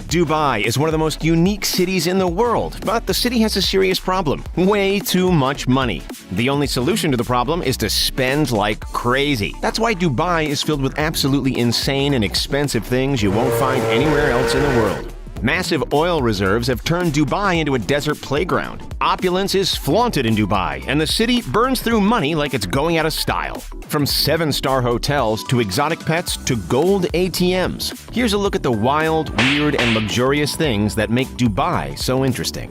Dubai is one of the most unique cities in the world, but the city has a serious problem: way too much money. The only solution to the problem is to spend like crazy. That's why Dubai is filled with absolutely insane and expensive things you won't find anywhere else in the world. Massive oil reserves have turned Dubai into a desert playground. Opulence is flaunted in Dubai, and the city burns through money like it's going out of style. From 7-star hotels to exotic pets to gold ATMs. Here's a look at the wild, weird, and luxurious things that make Dubai so interesting.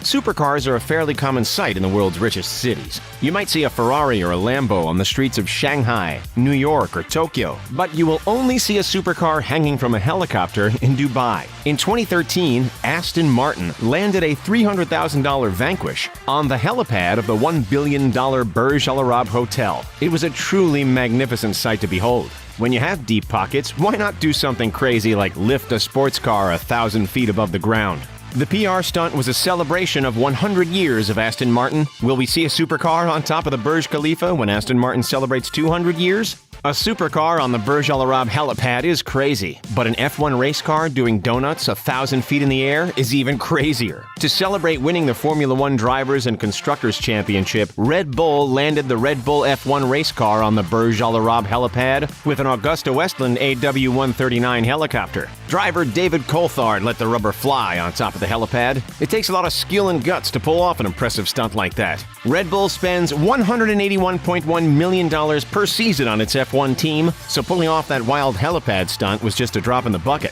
Supercars are a fairly common sight in the world's richest cities. You might see a Ferrari or a Lambo on the streets of Shanghai, New York, or Tokyo, but you will only see a supercar hanging from a helicopter in Dubai. In 2013, Aston Martin landed a $300,000 Vanquish on the helipad of the $1 billion Burj Al Arab Hotel. It was a truly magnificent sight to behold. When you have deep pockets, why not do something crazy like lift a sports car 1,000 feet above the ground? The PR stunt was a celebration of 100 years of Aston Martin. Will we see a supercar on top of the Burj Khalifa when Aston Martin celebrates 200 years? A supercar on the Burj Al Arab helipad is crazy, but an F1 race car doing donuts 1,000 feet in the air is even crazier. To celebrate winning the Formula One Drivers and Constructors Championship, Red Bull landed the Red Bull F1 race car on the Burj Al Arab helipad with an Augusta Westland AW139 helicopter. Driver David Coulthard let the rubber fly on top of the helipad. It takes a lot of skill and guts to pull off an impressive stunt like that. Red Bull spends $181.1 million per season on its F1 team, so pulling off that wild helipad stunt was just a drop in the bucket.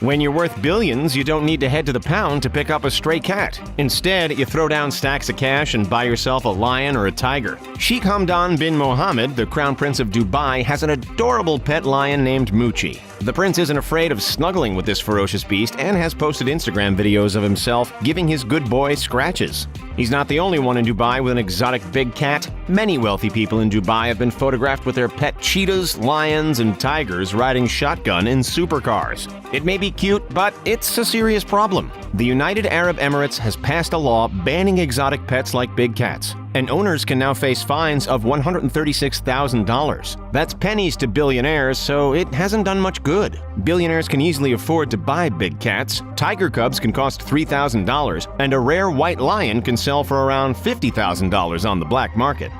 When you're worth billions, you don't need to head to the pound to pick up a stray cat. Instead, you throw down stacks of cash and buy yourself a lion or a tiger. Sheikh Hamdan bin Mohammed, the Crown Prince of Dubai, has an adorable pet lion named Moochie. The prince isn't afraid of snuggling with this ferocious beast and has posted Instagram videos of himself giving his good boy scratches. He's not the only one in Dubai with an exotic big cat. Many wealthy people in Dubai have been photographed with their pet cheetahs, lions, and tigers riding shotgun in supercars. It may be cute, but it's a serious problem. The United Arab Emirates has passed a law banning exotic pets like big cats, and owners can now face fines of $136,000. That's pennies to billionaires, so it hasn't done much good. Billionaires can easily afford to buy big cats. Tiger cubs can cost $3,000, and a rare white lion can sell for around $50,000 on the black market.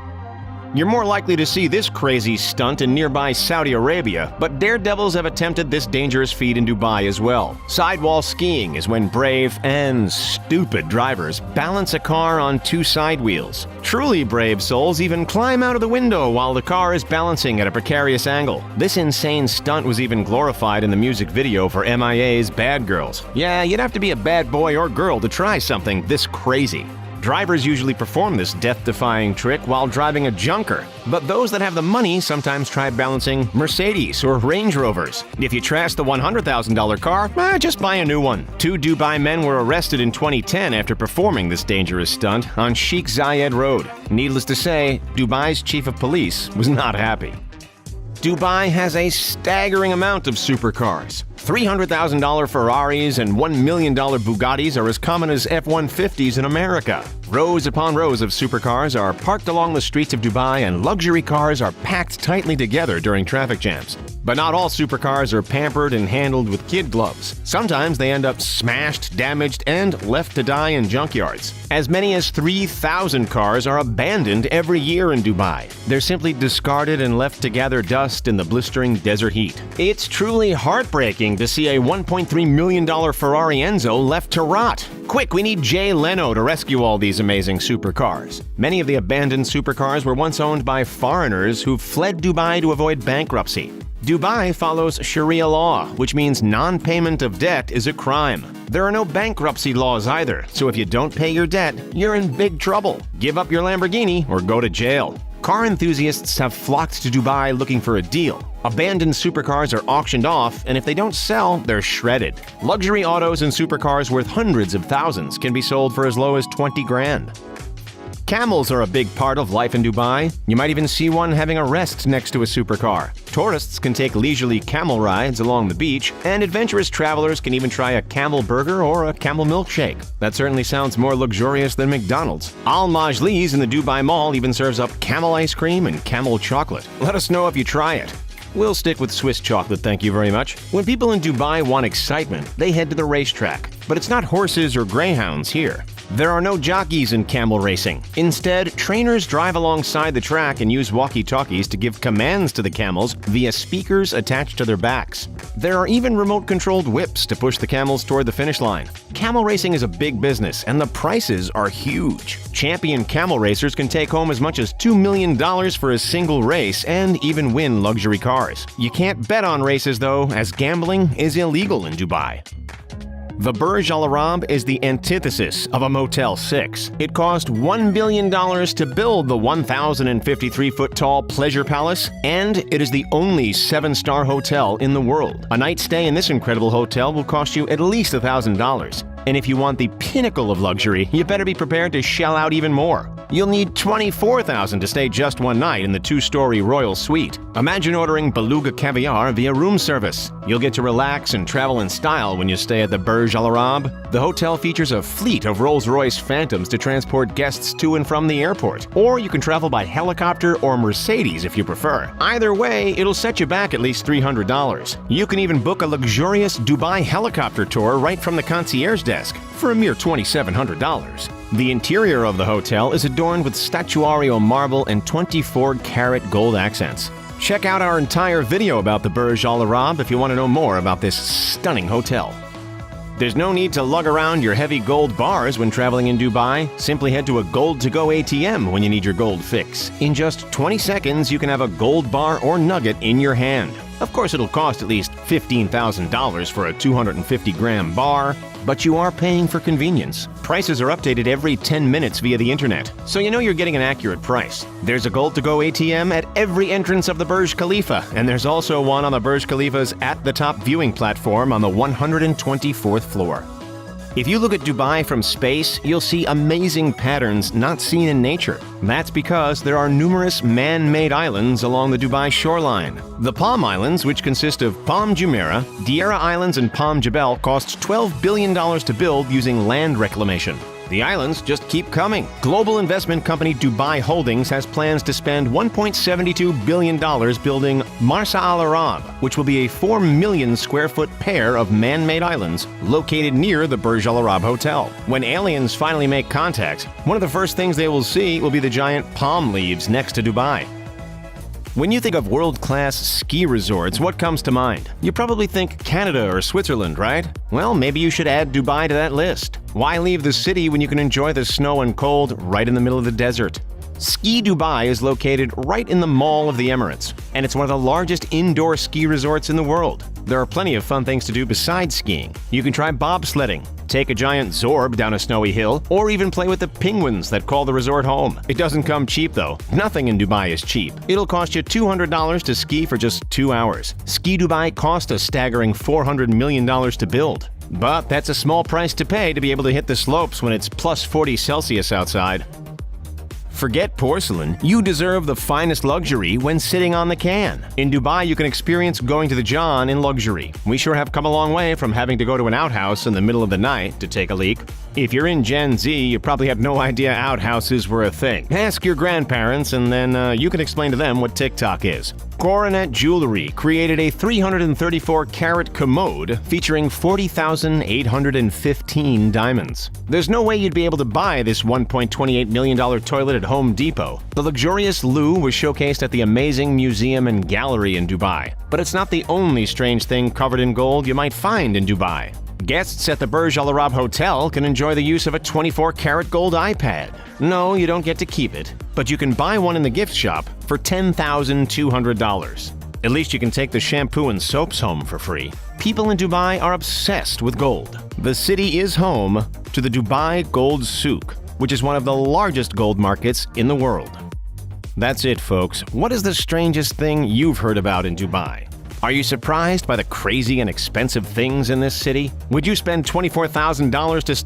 You're more likely to see this crazy stunt in nearby Saudi Arabia, but daredevils have attempted this dangerous feat in Dubai as well. Sidewall skiing is when brave and stupid drivers balance a car on 2 side wheels. Truly brave souls even climb out of the window while the car is balancing at a precarious angle. This insane stunt was even glorified in the music video for MIA's Bad Girls. Yeah, you'd have to be a bad boy or girl to try something this crazy. Drivers usually perform this death-defying trick while driving a junker, but those that have the money sometimes try balancing Mercedes or Range Rovers. If you trash the $100,000 car, just buy a new one. 2 Dubai men were arrested in 2010 after performing this dangerous stunt on Sheikh Zayed Road. Needless to say, Dubai's chief of police was not happy. Dubai has a staggering amount of supercars. $300,000 Ferraris and $1 million Bugattis are as common as F-150s in America. Rows upon rows of supercars are parked along the streets of Dubai, and luxury cars are packed tightly together during traffic jams. But not all supercars are pampered and handled with kid gloves. Sometimes they end up smashed, damaged, and left to die in junkyards. As many as 3,000 cars are abandoned every year in Dubai. They're simply discarded and left to gather dust in the blistering desert heat. It's truly heartbreaking to see a $1.3 million Ferrari Enzo left to rot. Quick, we need Jay Leno to rescue all these amazing supercars. Many of the abandoned supercars were once owned by foreigners who fled Dubai to avoid bankruptcy. Dubai follows Sharia law, which means non-payment of debt is a crime. There are no bankruptcy laws either, so if you don't pay your debt, you're in big trouble. Give up your Lamborghini or go to jail. Car enthusiasts have flocked to Dubai looking for a deal. Abandoned supercars are auctioned off, and if they don't sell, they're shredded. Luxury autos and supercars worth hundreds of thousands can be sold for as low as 20 grand. Camels are a big part of life in Dubai. You might even see one having a rest next to a supercar. Tourists can take leisurely camel rides along the beach, and adventurous travelers can even try a camel burger or a camel milkshake. That certainly sounds more luxurious than McDonald's. Al Majlis in the Dubai Mall even serves up camel ice cream and camel chocolate. Let us know if you try it. We'll stick with Swiss chocolate, thank you very much. When people in Dubai want excitement, they head to the racetrack. But it's not horses or greyhounds here. There are no jockeys in camel racing. Instead, trainers drive alongside the track and use walkie-talkies to give commands to the camels via speakers attached to their backs. There are even remote-controlled whips to push the camels toward the finish line. Camel racing is a big business, and the prices are huge. Champion camel racers can take home as much as $2 million for a single race and even win luxury cars. You can't bet on races, though, as gambling is illegal in Dubai. The Burj Al Arab is the antithesis of a Motel 6. It cost $1 billion to build the 1,053-foot-tall Pleasure Palace, and it is the only 7-star hotel in the world. A night stay in this incredible hotel will cost you at least $1,000. And if you want the pinnacle of luxury, you better be prepared to shell out even more. You'll need $24,000 to stay just one night in the 2-story royal suite. Imagine ordering beluga caviar via room service. You'll get to relax and travel in style when you stay at the Burj Al Arab. The hotel features a fleet of Rolls-Royce Phantoms to transport guests to and from the airport. Or you can travel by helicopter or Mercedes if you prefer. Either way, it'll set you back at least $300. You can even book a luxurious Dubai helicopter tour right from the concierge desk for a mere $2,700. The interior of the hotel is adorned with statuario marble and 24-karat gold accents. Check out our entire video about the Burj Al Arab if you want to know more about this stunning hotel. There's no need to lug around your heavy gold bars when traveling in Dubai. Simply head to a gold-to-go ATM when you need your gold fix. In just 20 seconds, you can have a gold bar or nugget in your hand. Of course, it'll cost at least $15,000 for a 250-gram bar, but you are paying for convenience. Prices are updated every 10 minutes via the internet, so you know you're getting an accurate price. There's a gold-to-go ATM at every entrance of the Burj Khalifa, and there's also one on the Burj Khalifa's at-the-top viewing platform on the 124th floor. If you look at Dubai from space, you'll see amazing patterns not seen in nature. That's because there are numerous man-made islands along the Dubai shoreline. The Palm Islands, which consist of Palm Jumeirah, Deira Islands, and Palm Jebel, cost $12 billion to build using land reclamation. The islands just keep coming. Global investment company Dubai Holdings has plans to spend $1.72 billion building Marsa Al Arab, which will be a 4 million square foot pair of man-made islands located near the Burj Al Arab Hotel. When aliens finally make contact, one of the first things they will see will be the giant palm leaves next to Dubai. When you think of world-class ski resorts, what comes to mind? You probably think Canada or Switzerland, right? Well, maybe you should add Dubai to that list. Why leave the city when you can enjoy the snow and cold right in the middle of the desert? Ski Dubai is located right in the Mall of the Emirates, and it's one of the largest indoor ski resorts in the world. There are plenty of fun things to do besides skiing. You can try bobsledding, take a giant Zorb down a snowy hill, or even play with the penguins that call the resort home. It doesn't come cheap though. Nothing in Dubai is cheap. It'll cost you $200 to ski for just 2 hours. Ski Dubai cost a staggering $400 million to build. But that's a small price to pay to be able to hit the slopes when it's plus 40 Celsius outside. Forget porcelain, you deserve the finest luxury when sitting on the can. In Dubai, you can experience going to the John in luxury. We sure have come a long way from having to go to an outhouse in the middle of the night to take a leak. If you're in Gen Z, you probably have no idea outhouses were a thing. Ask your grandparents and then you can explain to them what TikTok is. Coronet Jewelry created a 334-carat commode featuring 40,815 diamonds. There's no way you'd be able to buy this $1.28 million toilet at Home Depot. The luxurious loo was showcased at the amazing museum and gallery in Dubai. But it's not the only strange thing covered in gold you might find in Dubai. Guests at the Burj Al Arab Hotel can enjoy the use of a 24-karat gold iPad. No, you don't get to keep it, but you can buy one in the gift shop for $10,200. At least you can take the shampoo and soaps home for free. People in Dubai are obsessed with gold. The city is home to the Dubai Gold Souk, which is one of the largest gold markets in the world. That's it, folks. What is the strangest thing you've heard about in Dubai? Are you surprised by the crazy and expensive things in this city? Would you spend $24,000 to stay